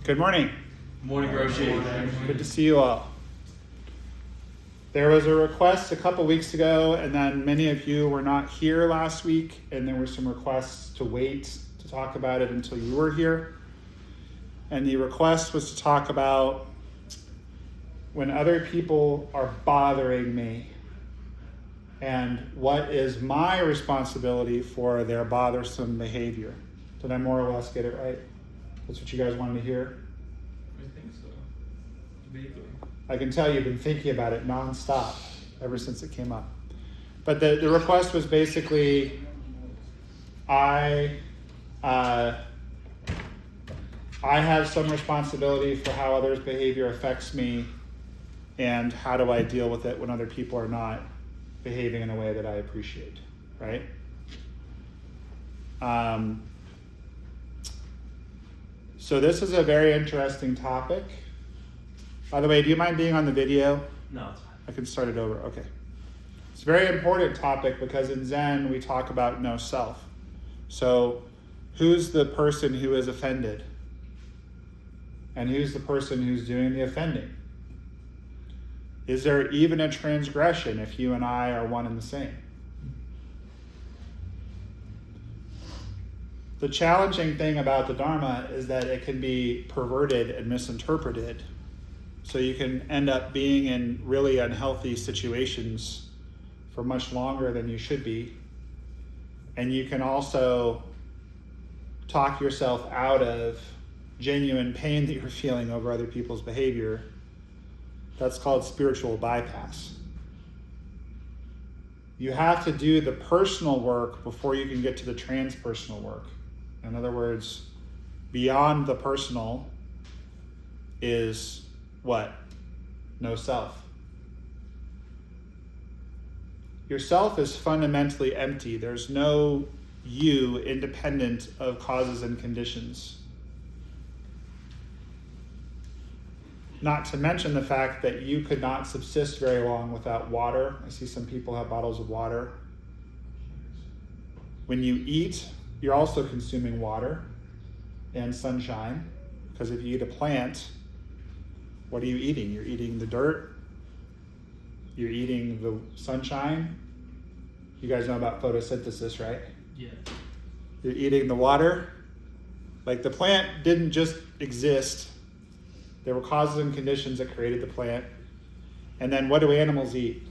Good morning. Morning, Roshi. Good to see you all. There was a request a couple weeks ago, and then many of you were not here last week, and there were some requests to wait to talk about it until you were here. And the request was to talk about when other people are bothering me and what is my responsibility for their bothersome behavior. Did I more or less get it right? That's what you guys wanted to hear? I think so. Vaguely. I can tell you've been thinking about it nonstop ever since it came up. But the request was basically, I have some responsibility for how others' behavior affects me, and how do I deal with it when other people are not behaving in a way that I appreciate, right? So this is a very interesting topic. By the way, do you mind being on the video? No, it's fine. I can start it over. Okay. It's a very important topic because in Zen we talk about no self. So who's the person who is offended? And who's the person who's doing the offending? Is there even a transgression if you and I are one and the same? The challenging thing about the Dharma is that it can be perverted and misinterpreted. So you can end up being in really unhealthy situations for much longer than you should be. And you can also talk yourself out of genuine pain that you're feeling over other people's behavior. That's called spiritual bypass. You have to do the personal work before you can get to the transpersonal work. In other words, beyond the personal is what? No self. Your self is fundamentally empty. There's no you independent of causes and conditions. Not to mention the fact that you could not subsist very long without water. I see some people have bottles of water. When you eat, you're also consuming water and sunshine, because if you eat a plant, what are you eating? You're eating the dirt. You're eating the sunshine. You guys know about photosynthesis, right? Yeah. You're eating the water. Like the plant didn't just exist. There were causes and conditions that created the plant. And then what do animals eat?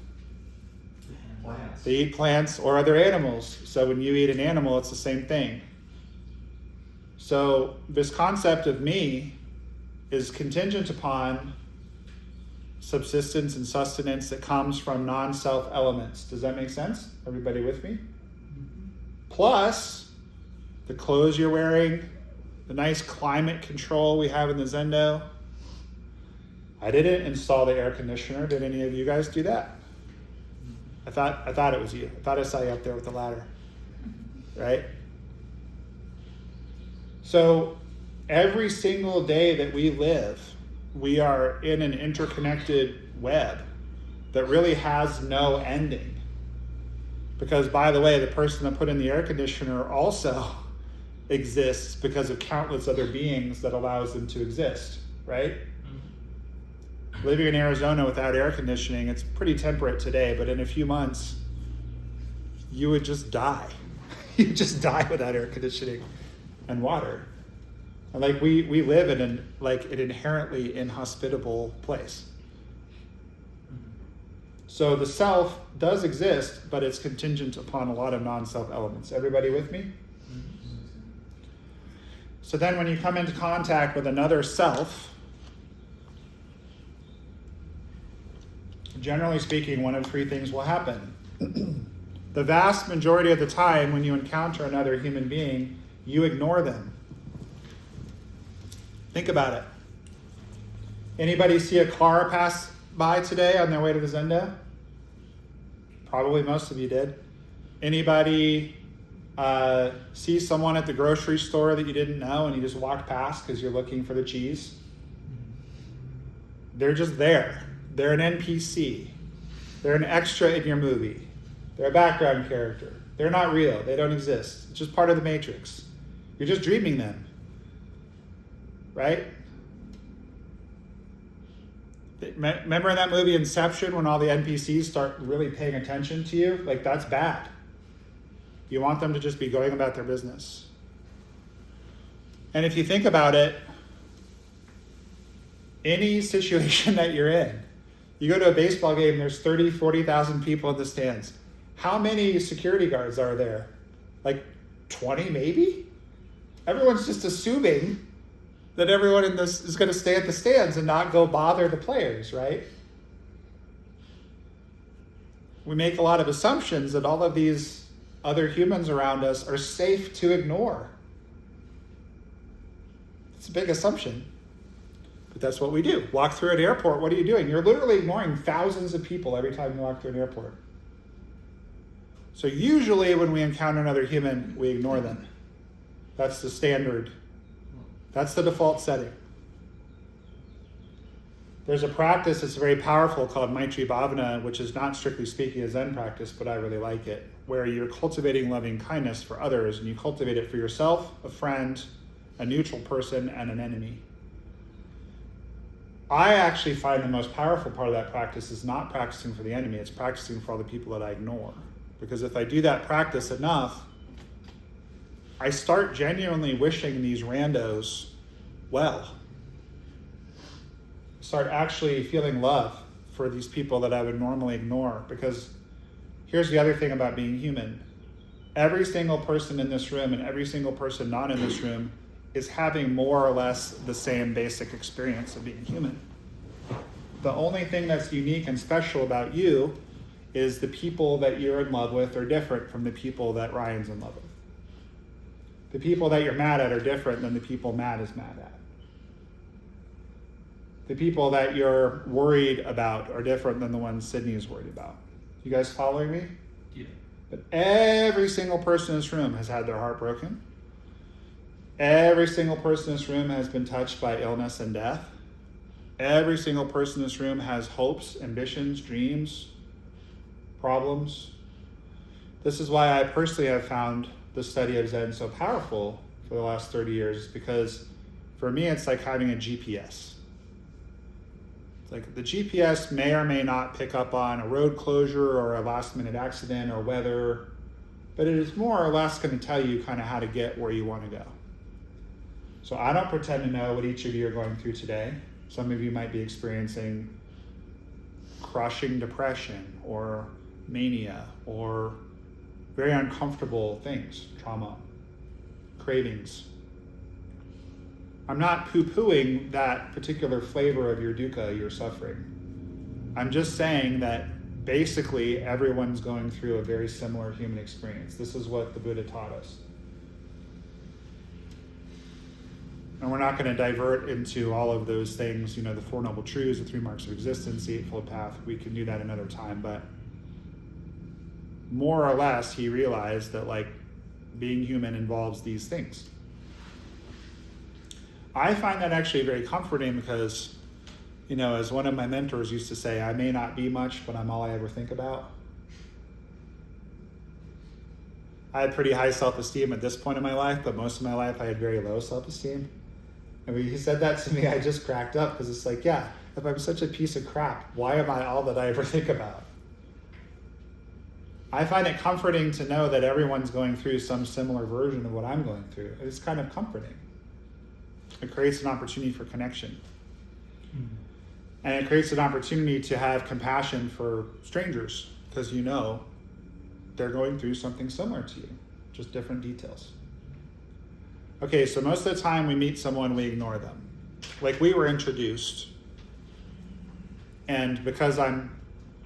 Plants. They eat plants or other animals. So when you eat an animal, it's the same thing. So this concept of me is contingent upon subsistence and sustenance that comes from non-self elements. Does that make sense? Everybody with me? Mm-hmm. Plus, the clothes you're wearing, the nice climate control we have in the Zendo. I didn't install the air conditioner. Did any of you guys do that? I thought it was you. I thought I saw you up there with the ladder. Right? So every single day that we live, we are in an interconnected web that really has no ending. Because, by the way, the person that put in the air conditioner also exists because of countless other beings that allows them to exist, right? Living in Arizona without air conditioning, it's pretty temperate today, but in a few months, you would just die. You just die without air conditioning and water. And like we live in an inherently inhospitable place. So the self does exist, but it's contingent upon a lot of non-self elements. Everybody with me? So then when you come into contact with another self, generally speaking, one of three things will happen. The vast majority of the time when you encounter another human being, you ignore them. Think about it. Anybody see a car pass by today on their way to the Zendo? Probably most of you did. Anybody see someone at the grocery store that you didn't know and you just walked past because you're looking for the cheese? They're just there. They're an NPC. They're an extra in your movie. They're a background character. They're not real. They don't exist. It's just part of the matrix. You're just dreaming them. Right? Remember in that movie Inception when all the NPCs start really paying attention to you? Like, that's bad. You want them to just be going about their business. And if you think about it, any situation that you're in, you go to a baseball game, there's 30, 40,000 people in the stands. How many security guards are there? Like 20 maybe? Everyone's just assuming that everyone in this is going to stay at the stands and not go bother the players, right? We make a lot of assumptions that all of these other humans around us are safe to ignore. It's a big assumption, but that's what we do. Walk through an airport, what are you doing? You're literally ignoring thousands of people every time you walk through an airport. So usually when we encounter another human, we ignore them. That's the standard. That's the default setting. There's a practice that's very powerful called Maitri Bhavana, which is not strictly speaking a Zen practice, but I really like it, where you're cultivating loving kindness for others, and you cultivate it for yourself, a friend, a neutral person, and an enemy. I actually find the most powerful part of that practice is not practicing for the enemy, it's practicing for all the people that I ignore. Because if I do that practice enough, I start genuinely wishing these randos well. Start actually feeling love for these people that I would normally ignore. Because here's the other thing about being human. Every single person in this room and every single person not in this room is having more or less the same basic experience of being human. The only thing that's unique and special about you is the people that you're in love with are different from the people that Ryan's in love with. The people that you're mad at are different than the people Matt is mad at. The people that you're worried about are different than the ones Sydney is worried about. You guys following me? Yeah. But every single person in this room has had their heart broken. Every single person in this room has been touched by illness and death. Every single person in this room has hopes, ambitions, dreams, problems. This is why I personally have found the study of Zen so powerful for the last 30 years, because for me it's like having a GPS. It's like the GPS may or may not pick up on a road closure or a last minute accident or weather, but it is more or less going to tell you kind of how to get where you want to go. So I don't pretend to know what each of you are going through today. Some of you might be experiencing crushing depression or mania or very uncomfortable things, trauma, cravings. I'm not poo-pooing that particular flavor of your dukkha, your suffering. I'm just saying that basically everyone's going through a very similar human experience. This is what the Buddha taught us. And we're not going to divert into all of those things, the Four Noble Truths, the Three Marks of Existence, the Eightfold Path. We can do that another time, but more or less, he realized that being human involves these things. I find that actually very comforting because, as one of my mentors used to say, I may not be much, but I'm all I ever think about. I had pretty high self-esteem at this point in my life, but most of my life I had very low self-esteem. And when he said that to me, I just cracked up because it's like, yeah, if I'm such a piece of crap, why am I all that I ever think about? I find it comforting to know that everyone's going through some similar version of what I'm going through. It's kind of comforting. It creates an opportunity for connection. Mm-hmm. And it creates an opportunity to have compassion for strangers because they're going through something similar to you, just different details. Okay, so most of the time we meet someone, we ignore them. Like we were introduced, and because I'm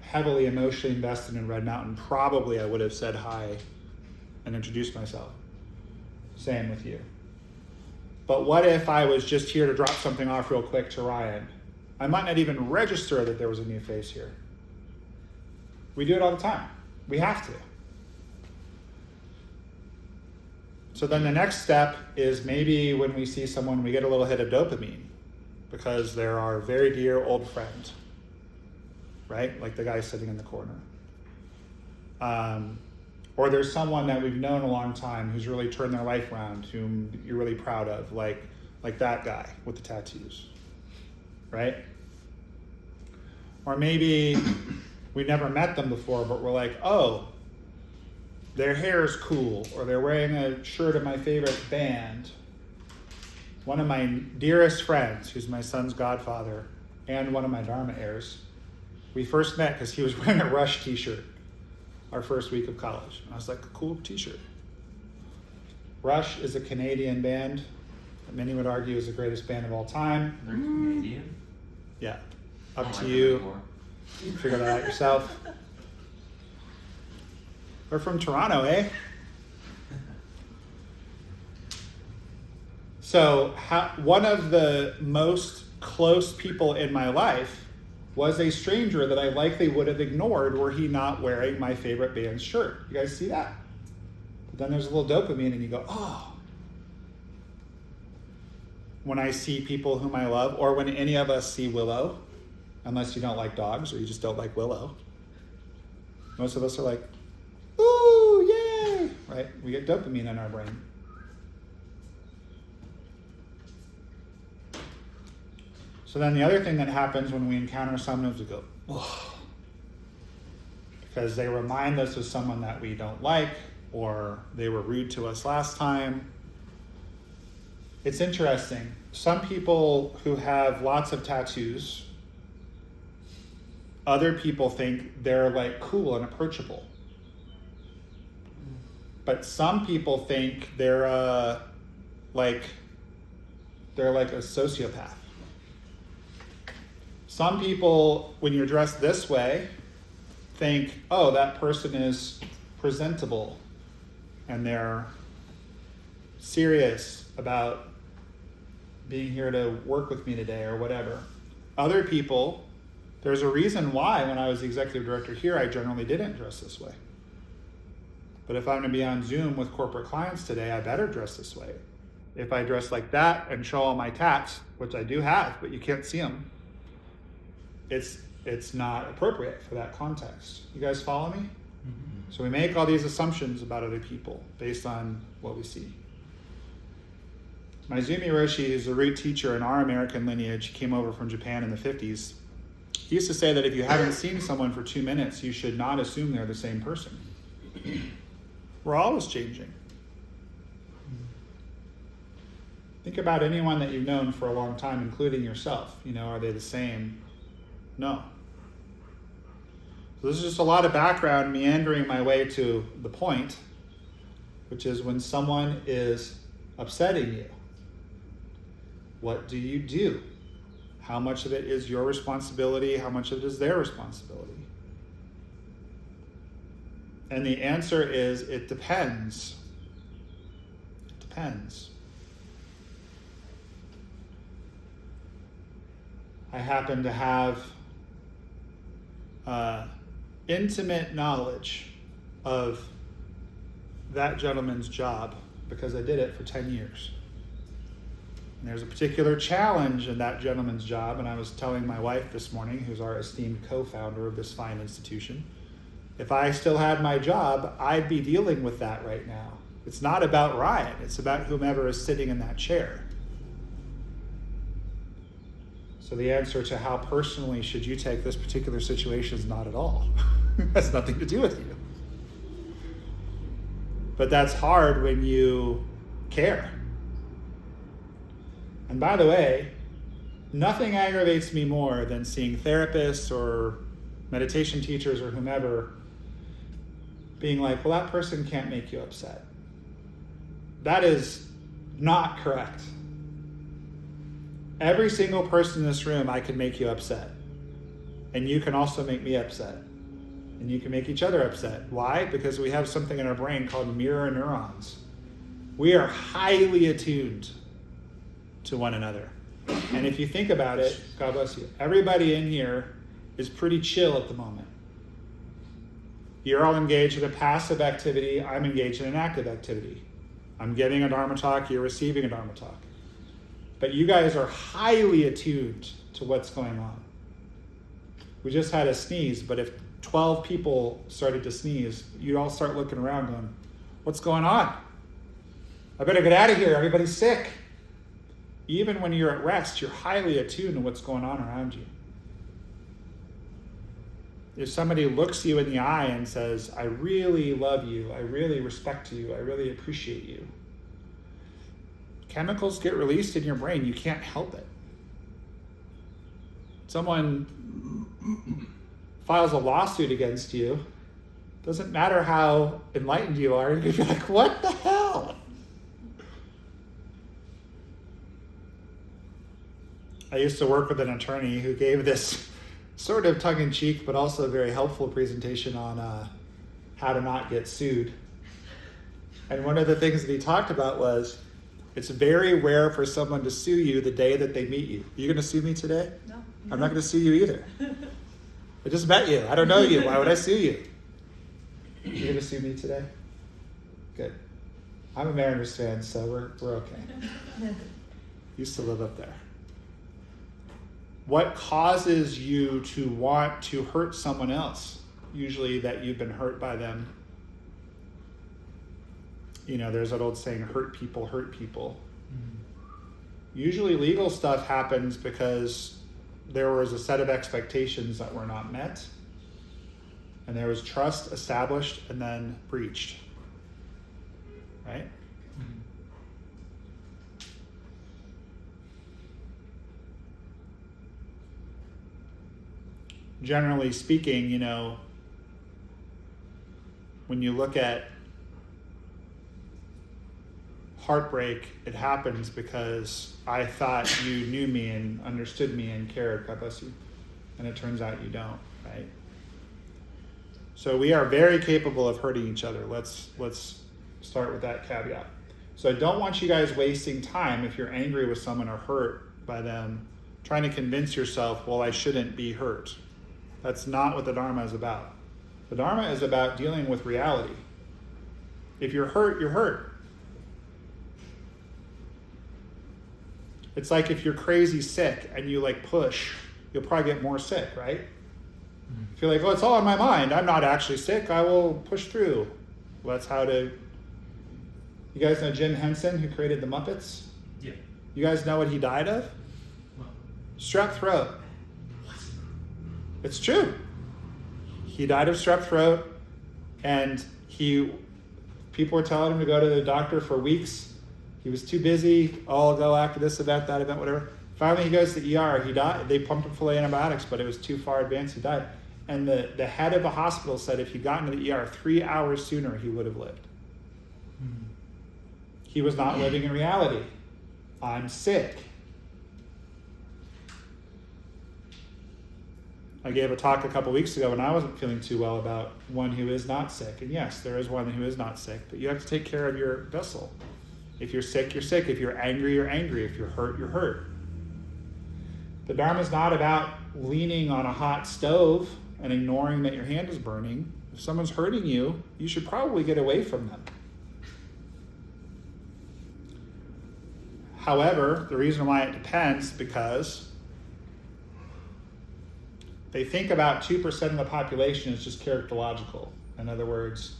heavily emotionally invested in Red Mountain, probably I would have said hi and introduced myself. Same with you. But what if I was just here to drop something off real quick to Ryan? I might not even register that there was a new face here. We do it all the time. We have to. So then the next step is maybe when we see someone, we get a little hit of dopamine because they're our very dear old friend, right? Like the guy sitting in the corner. Or there's someone that we've known a long time who's really turned their life around, whom you're really proud of, like that guy with the tattoos, right? Or maybe we never met them before, but we're like, oh, their hair is cool, or they're wearing a shirt of my favorite band. One of my dearest friends, who's my son's godfather, and one of my Dharma heirs, we first met because he was wearing a Rush t-shirt our first week of college. And I was like, cool t-shirt. Rush is a Canadian band that many would argue is the greatest band of all time. They're Canadian? Yeah. I Up don't to like them you. anymore. Figure that out yourself. We're from Toronto, eh? So one of the most close people in my life was a stranger that I likely would have ignored were he not wearing my favorite band's shirt. You guys see that? But then there's a little dopamine and you go, oh. When I see people whom I love, or when any of us see Willow, unless you don't like dogs or you just don't like Willow, most of us are like, ooh, yay, right? We get dopamine in our brain. So then the other thing that happens when we encounter someone is we go, oh, because they remind us of someone that we don't like, or they were rude to us last time. It's interesting. Some people who have lots of tattoos, other people think they're like cool and approachable. But some people think they're like a sociopath. Some people, when you're dressed this way, think, oh, that person is presentable and they're serious about being here to work with me today or whatever. Other people, there's a reason why when I was the executive director here, I generally didn't dress this way. But if I'm going to be on Zoom with corporate clients today, I better dress this way. If I dress like that and show all my tats, which I do have, but you can't see them, it's not appropriate for that context. You guys follow me? Mm-hmm. So we make all these assumptions about other people based on what we see. My Zen Roshi is a root teacher in our American lineage. He came over from Japan in the 50s. He used to say that if you haven't seen someone for 2 minutes, you should not assume they're the same person. We're always changing. Think about anyone that you've known for a long time, including yourself. Are they the same? No. So this is just a lot of background meandering my way to the point, which is when someone is upsetting you, what do you do? How much of it is your responsibility? How much of it is their responsibility? And the answer is, it depends. It depends. I happen to have intimate knowledge of that gentleman's job because I did it for 10 years. And there's a particular challenge in that gentleman's job, and I was telling my wife this morning, who's our esteemed co-founder of this fine institution, if I still had my job, I'd be dealing with that right now. It's not about Ryan, it's about whomever is sitting in that chair. So the answer to how personally should you take this particular situation is not at all. It has nothing to do with you. But that's hard when you care. And by the way, nothing aggravates me more than seeing therapists or meditation teachers or whomever being like, well, that person can't make you upset. That is not correct. Every single person in this room, I can make you upset. And you can also make me upset. And you can make each other upset. Why? Because we have something in our brain called mirror neurons. We are highly attuned to one another. And if you think about it, God bless you, everybody in here is pretty chill at the moment. You're all engaged in a passive activity. I'm engaged in an active activity. I'm getting a Dharma talk. You're receiving a Dharma talk. But you guys are highly attuned to what's going on. We just had a sneeze, but if 12 people started to sneeze, you'd all start looking around going, what's going on? I better get out of here. Everybody's sick. Even when you're at rest, you're highly attuned to what's going on around you. If somebody looks you in the eye and says, I really love you, I really respect you, I really appreciate you, chemicals get released in your brain. You can't help it. Someone files a lawsuit against you, doesn't matter how enlightened you are, you're going to be like, what the hell? I used to work with an attorney who gave this sort of tongue-in-cheek but also very helpful presentation on how to not get sued. And one of the things that he talked about was, it's very rare for someone to sue you the day that they meet you. You going to sue me today? No. I'm not going to sue you either. I just met you. I don't know you. Why would I sue you? You going to sue me today? Good. I'm a Mariners fan, so we're okay. Used to live up there. What causes you to want to hurt someone else? Usually that you've been hurt by them. You know, there's that old saying, hurt people hurt people. Usually legal stuff happens because there was a set of expectations that were not met, and there was trust established and then breached. Right? Generally speaking, you know, when you look at heartbreak, it happens because I thought you knew me and understood me and cared, God bless you, and it turns out you don't, right? So we are very capable of hurting each other. Let's start with that caveat. So I don't want you guys wasting time if you're angry with someone or hurt by them, trying to convince yourself, well, I shouldn't be hurt. That's not what the Dharma is about. The Dharma is about dealing with reality. If you're hurt, you're hurt. It's like if you're crazy sick and you like push, you'll probably get more sick, right? If you're like, oh, it's all in my mind, I'm not actually sick, I will push through. Well, that's how to... You guys know Jim Henson, who created the Muppets? Yeah. You guys know what he died of? What? Strep throat. It's true. He died of strep throat, and people were telling him to go to the doctor for weeks. He was too busy. Oh, I'll go after this event, that event, whatever. Finally, he goes to the ER. He died. They pumped him full of antibiotics, but it was too far advanced. He died. And the head of the hospital said if he'd gotten to the ER 3 hours sooner, he would have lived. He was not living in reality. I'm sick. I gave a talk a couple weeks ago when I wasn't feeling too well about one who is not sick. And yes, there is one who is not sick, but you have to take care of your vessel. If you're sick, you're sick. If you're angry, you're angry. If you're hurt, you're hurt. The Dharma is not about leaning on a hot stove and ignoring that your hand is burning. If someone's hurting you, you should probably get away from them. However, the reason why it depends because they think about 2% of the population is just characterological. In other words,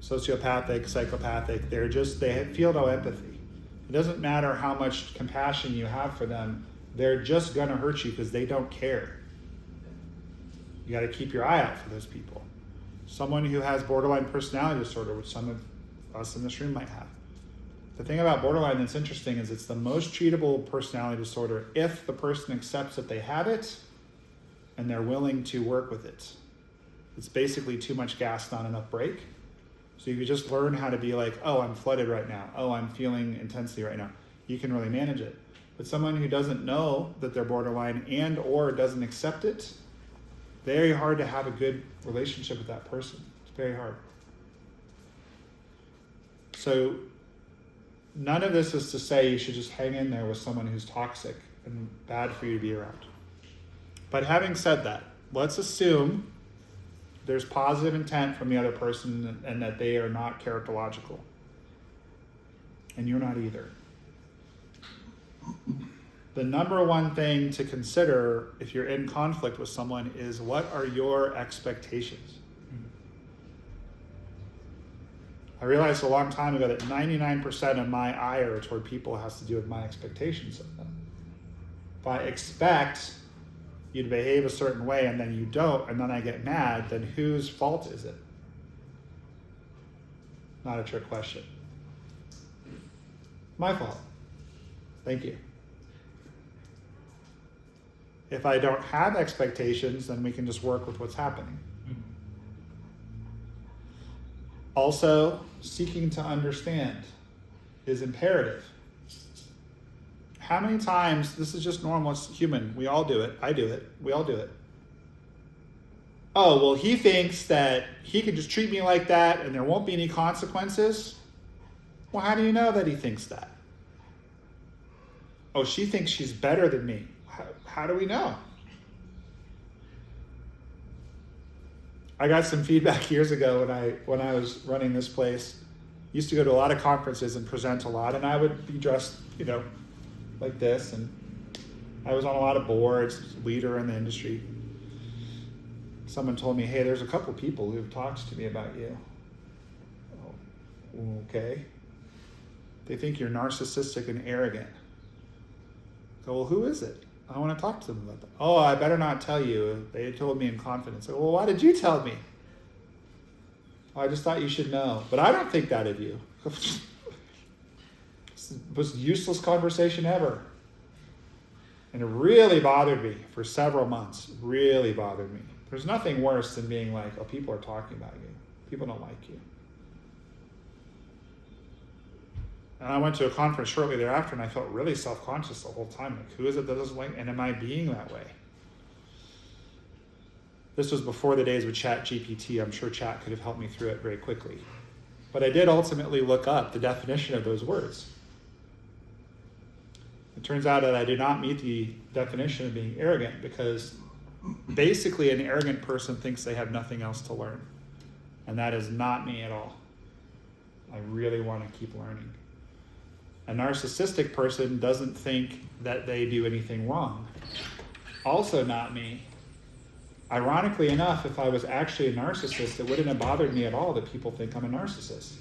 sociopathic, psychopathic, they feel no empathy. It doesn't matter how much compassion you have for them, they're just gonna hurt you because they don't care. You gotta keep your eye out for those people. Someone who has borderline personality disorder, which some of us in this room might have. The thing about borderline that's interesting is it's the most treatable personality disorder if the person accepts that they have it and they're willing to work with it. It's basically too much gas, not enough brake. So if you just learn how to be like, oh, I'm flooded right now. Oh, I'm feeling intensity right now. You can really manage it. But someone who doesn't know that they're borderline and or doesn't accept it, very hard to have a good relationship with that person. It's very hard. So none of this is to say you should just hang in there with someone who's toxic and bad for you to be around. But having said that, let's assume there's positive intent from the other person and that they are not characterological. And you're not either. The number one thing to consider if you're in conflict with someone is what are your expectations? I realized a long time ago that 99% of my ire toward people has to do with my expectations of them. If I expect you to behave a certain way and then you don't, and then I get mad, then whose fault is it? Not a trick question. My fault. Thank you. If I don't have expectations, then we can just work with what's happening. Also, seeking to understand is imperative. How many times, this is just normal, it's human, we all do it, I do it, we all do it. Oh, well, he thinks that he can just treat me like that and there won't be any consequences. Well, how do you know that he thinks that? Oh, she thinks she's better than me. How do we know? I got some feedback years ago when I was running this place. Used to go to a lot of conferences and present a lot, and I would be dressed, like this, and I was on a lot of boards, leader in the industry. Someone told me, hey, there's a couple people who've talked to me about you. Oh, okay. They think you're narcissistic and arrogant. So, well, who is it? I want to talk to them about that. Oh, I better not tell you. They told me in confidence. So, well, why did you tell me? Oh, I just thought you should know. But I don't think that of you. It's the most useless conversation ever. And it really bothered me for several months. Really bothered me. There's nothing worse than being like, oh, people are talking about you. People don't like you. And I went to a conference shortly thereafter, and I felt really self-conscious the whole time. Like, who is it that doesn't like me? And am I being that way? This was before the days with ChatGPT. I'm sure Chat could have helped me through it very quickly. But I did ultimately look up the definition of those words. It turns out that I did not meet the definition of being arrogant, because basically an arrogant person thinks they have nothing else to learn. And that is not me at all. I really want to keep learning. A narcissistic person doesn't think that they do anything wrong. Also not me. Ironically enough, if I was actually a narcissist, it wouldn't have bothered me at all that people think I'm a narcissist.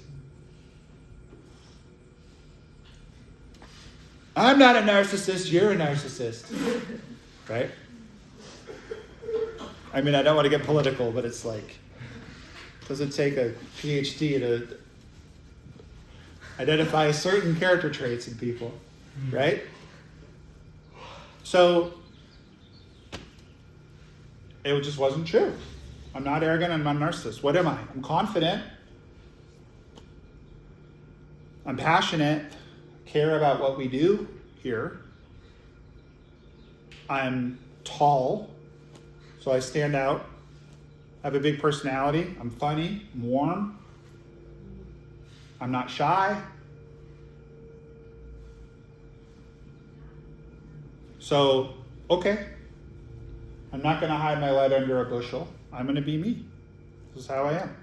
I'm not a narcissist, you're a narcissist. Right? I mean, I don't want to get political, but it's like, does it take a PhD to identify certain character traits in people, right? So, it just wasn't true. I'm not arrogant, I'm not a narcissist. What am I? I'm confident. I'm passionate, care about what we do here. I'm tall, so I stand out. I have a big personality. I'm funny, I'm warm. I'm not shy. So, okay. I'm not going to hide my light under a bushel. I'm going to be me. This is how I am.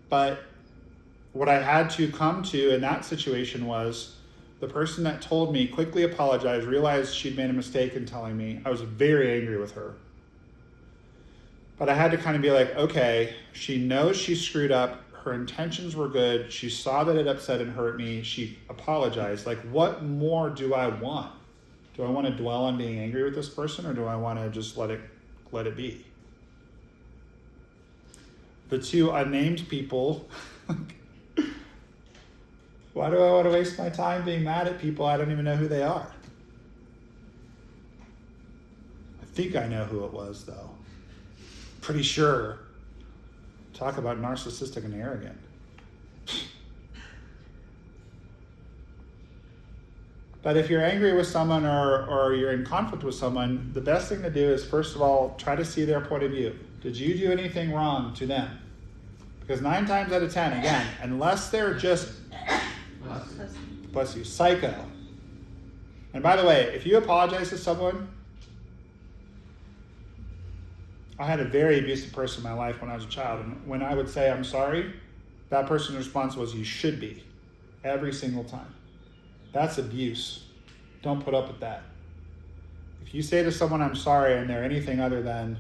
But what I had to come to in that situation was the person that told me quickly apologized, realized she'd made a mistake in telling me. I was very angry with her. But I had to kind of be like, okay, she knows she screwed up. Her intentions were good. She saw that it upset and hurt me. She apologized. Like, what more do I want? Do I want to dwell on being angry with this person, or do I want to just let it be? The two unnamed people, why do I want to waste my time being mad at people I don't even know who they are? I think I know who it was, though. Pretty sure. Talk about narcissistic and arrogant. But if you're angry with someone or you're in conflict with someone, the best thing to do is, first of all, try to see their point of view. Did you do anything wrong to them? Because 9 times out of 10, again, unless they're just, bless you, psycho. And by the way, if you apologize to someone, I had a very abusive person in my life when I was a child, and when I would say I'm sorry, that person's response was, you should be, every single time. That's abuse. Don't put up with that. If you say to someone, I'm sorry, and they're anything other than,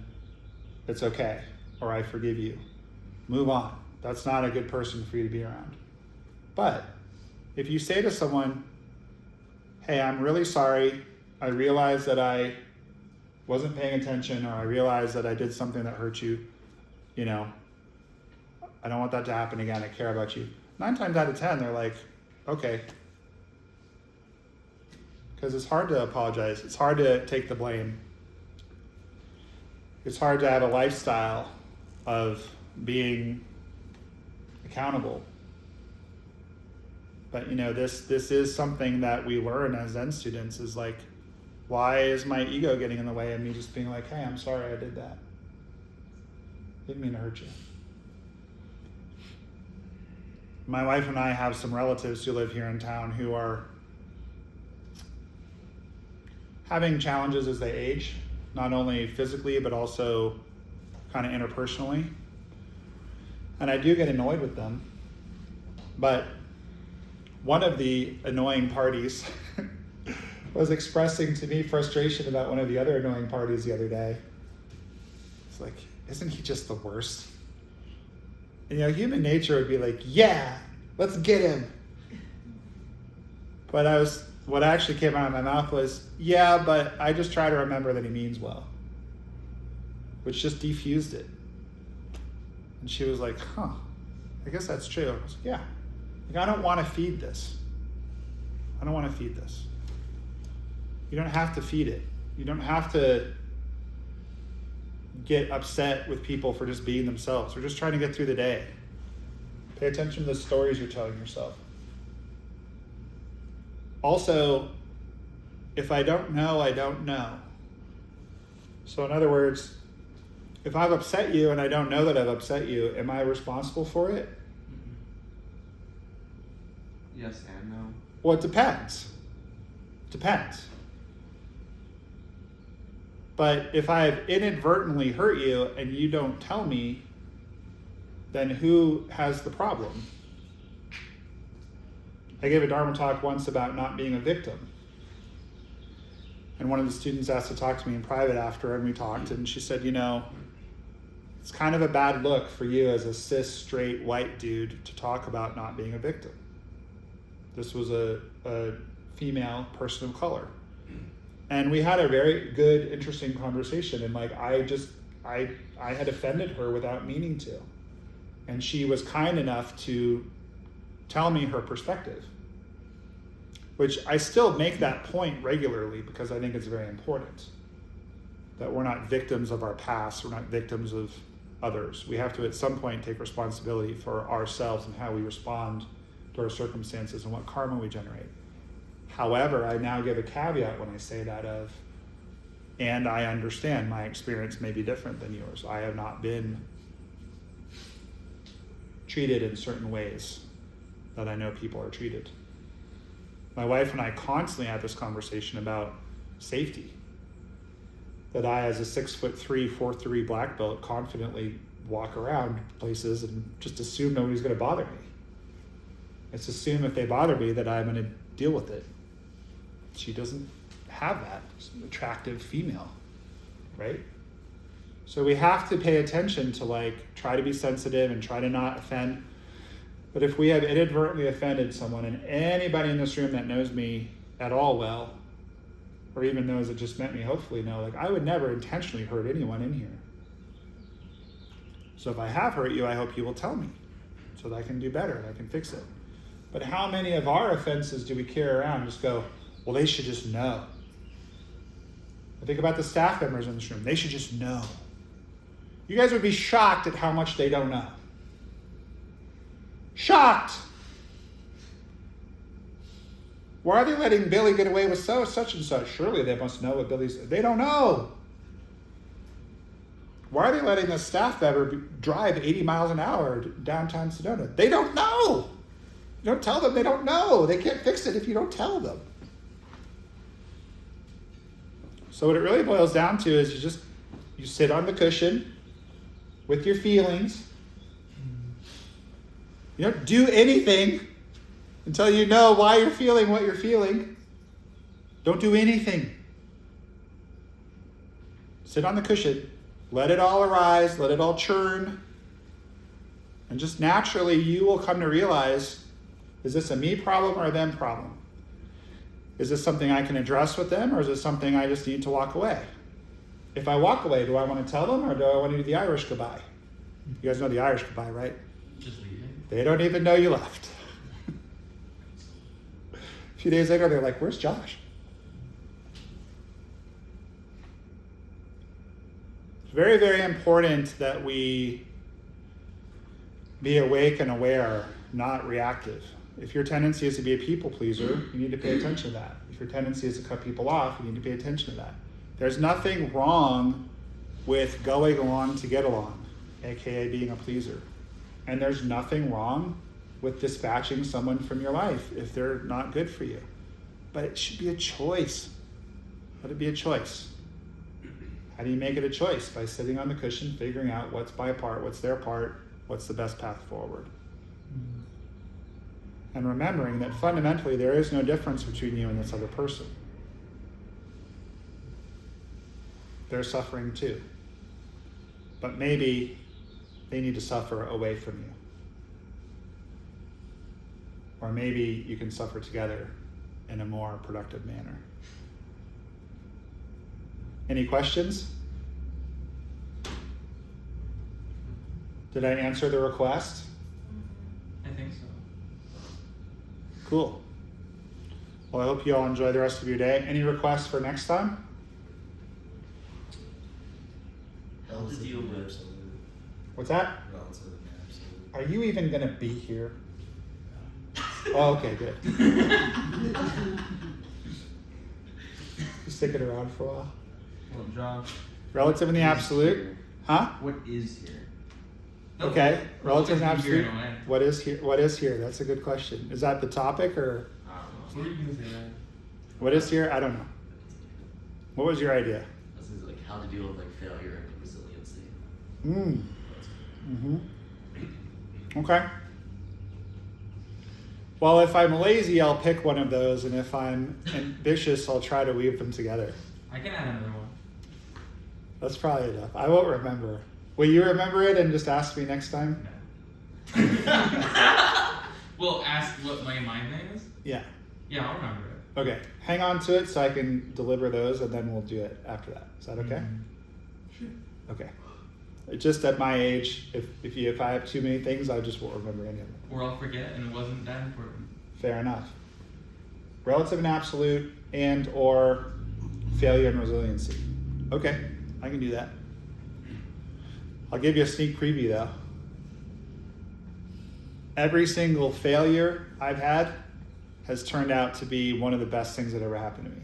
it's okay, or I forgive you, move on. That's not a good person for you to be around. But if you say to someone, hey, I'm really sorry, I realize that I wasn't paying attention, or I realize that I did something that hurt you, I don't want that to happen again. I care about you. 9 times out of 10, they're like, okay. Because it's hard to apologize. It's hard to take the blame. It's hard to have a lifestyle of being accountable. But this is something that we learn as Zen students, is like, why is my ego getting in the way of me just being like, hey, I'm sorry I did that. Didn't mean to hurt you. My wife and I have some relatives who live here in town who are having challenges as they age, not only physically, but also kind of interpersonally. And I do get annoyed with them. But one of the annoying parties was expressing to me frustration about one of the other annoying parties the other day. It's like, isn't he just the worst? And human nature would be like, yeah, let's get him. But what actually came out of my mouth was, yeah, but I just try to remember that he means well. Which just defused it. And she was like, I guess that's true. I was like, yeah. I don't want to feed this. I don't want to feed this. You don't have to feed it. You don't have to get upset with people for just being themselves. We're just trying to get through the day. Pay attention to the stories you're telling yourself. Also, if I don't know, I don't know. So in other words, if I've upset you and I don't know that I've upset you, am I responsible for it? Yes and no. Well, it depends. Depends. But if I've inadvertently hurt you and you don't tell me, then who has the problem? I gave a Dharma talk once about not being a victim. And one of the students asked to talk to me in private after, and we talked, and she said, it's kind of a bad look for you as a cis, straight, white dude to talk about not being a victim. This was a female person of color. And we had a very good, interesting conversation. And I had offended her without meaning to. And she was kind enough to tell me her perspective, which I still make that point regularly because I think it's very important that we're not victims of our past. We're not victims of others. We have to at some point take responsibility for ourselves and how we respond to our circumstances and what karma we generate. However, I now give a caveat when I say that and I understand my experience may be different than yours. I have not been treated in certain ways that I know people are treated. My wife and I constantly have this conversation about safety. That I, as a 6'3", 4'3" black belt, confidently walk around places and just assume nobody's going to bother me. It's assume if they bother me that I'm going to deal with it. She doesn't have that. She's an attractive female, right? So we have to pay attention to try to be sensitive and try to not offend. But if we have inadvertently offended someone, and anybody in this room that knows me at all well, or even those that just met me hopefully know, I would never intentionally hurt anyone in here. So if I have hurt you, I hope you will tell me so that I can do better and I can fix it. But how many of our offenses do we carry around and just go, well, they should just know? I think about the staff members in this room. They should just know. You guys would be shocked at how much they don't know. Shocked. Why are they letting Billy get away with such and such? Surely they must know what Billy's... They don't know. Why are they letting the staff member drive 80 miles an hour downtown Sedona? They don't know. You don't tell them they don't know. They can't fix it if you don't tell them. So what it really boils down to is you sit on the cushion with your feelings. You don't do anything until you know why you're feeling what you're feeling. Don't do anything. Sit on the cushion. Let it all arise. Let it all churn. And just naturally, you will come to realize, is this a me problem or a them problem? Is this something I can address with them, or is this something I just need to walk away? If I walk away, do I want to tell them, or do I want to do the Irish goodbye? You guys know the Irish goodbye, right? Just leaving. They don't even know you left. A few days later, they're like, where's Josh? It's very, very important that we be awake and aware, not reactive. If your tendency is to be a people pleaser, you need to pay attention to that. If your tendency is to cut people off, you need to pay attention to that. There's nothing wrong with going along to get along, aka being a pleaser. And there's nothing wrong with dispatching someone from your life if they're not good for you. But it should be a choice. Let it be a choice. How do you make it a choice? By sitting on the cushion, figuring out what's my part, what's their part, what's the best path forward. And remembering that fundamentally there is no difference between you and this other person. They're suffering too. But maybe they need to suffer away from you. Or maybe you can suffer together in a more productive manner. Any questions? Did I answer the request? I think so. Cool. Well, I hope you all enjoy the rest of your day. Any requests for next time? How to deal with. What's that? Relative and absolute. Are you even going to be here? Oh, okay, good. You sticking around for a while? Well, Josh. Relative and the absolute? Huh? What is here? Okay, relative and absolute. Here in a way. What is here? What is here? That's a good question. Is that the topic, or I don't know. What were you gonna say, man? what is here? I don't know. What was your idea? This is like how to deal with like failure and resiliency. Okay. Well, if I'm lazy, I'll pick one of those, and if I'm ambitious, I'll try to weave them together. I can add another one. That's probably enough. I won't remember. Will you remember it and just ask me next time? No. Well, ask what my mind thing is? Yeah. Yeah, I'll remember it. Okay. Hang on to it so I can deliver those, and then we'll do it after that. Is that okay? Sure. Okay. Just at my age, if I have too many things, I just won't remember any of them. Or I'll forget and it wasn't that important. Fair enough. Relative and absolute, and or failure and resiliency. Okay, I can do that. I'll give you a sneak preview though. Every single failure I've had has turned out to be one of the best things that ever happened to me.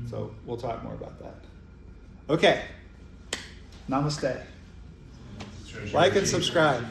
So we'll talk more about that. Okay. Namaste. Like and subscribe.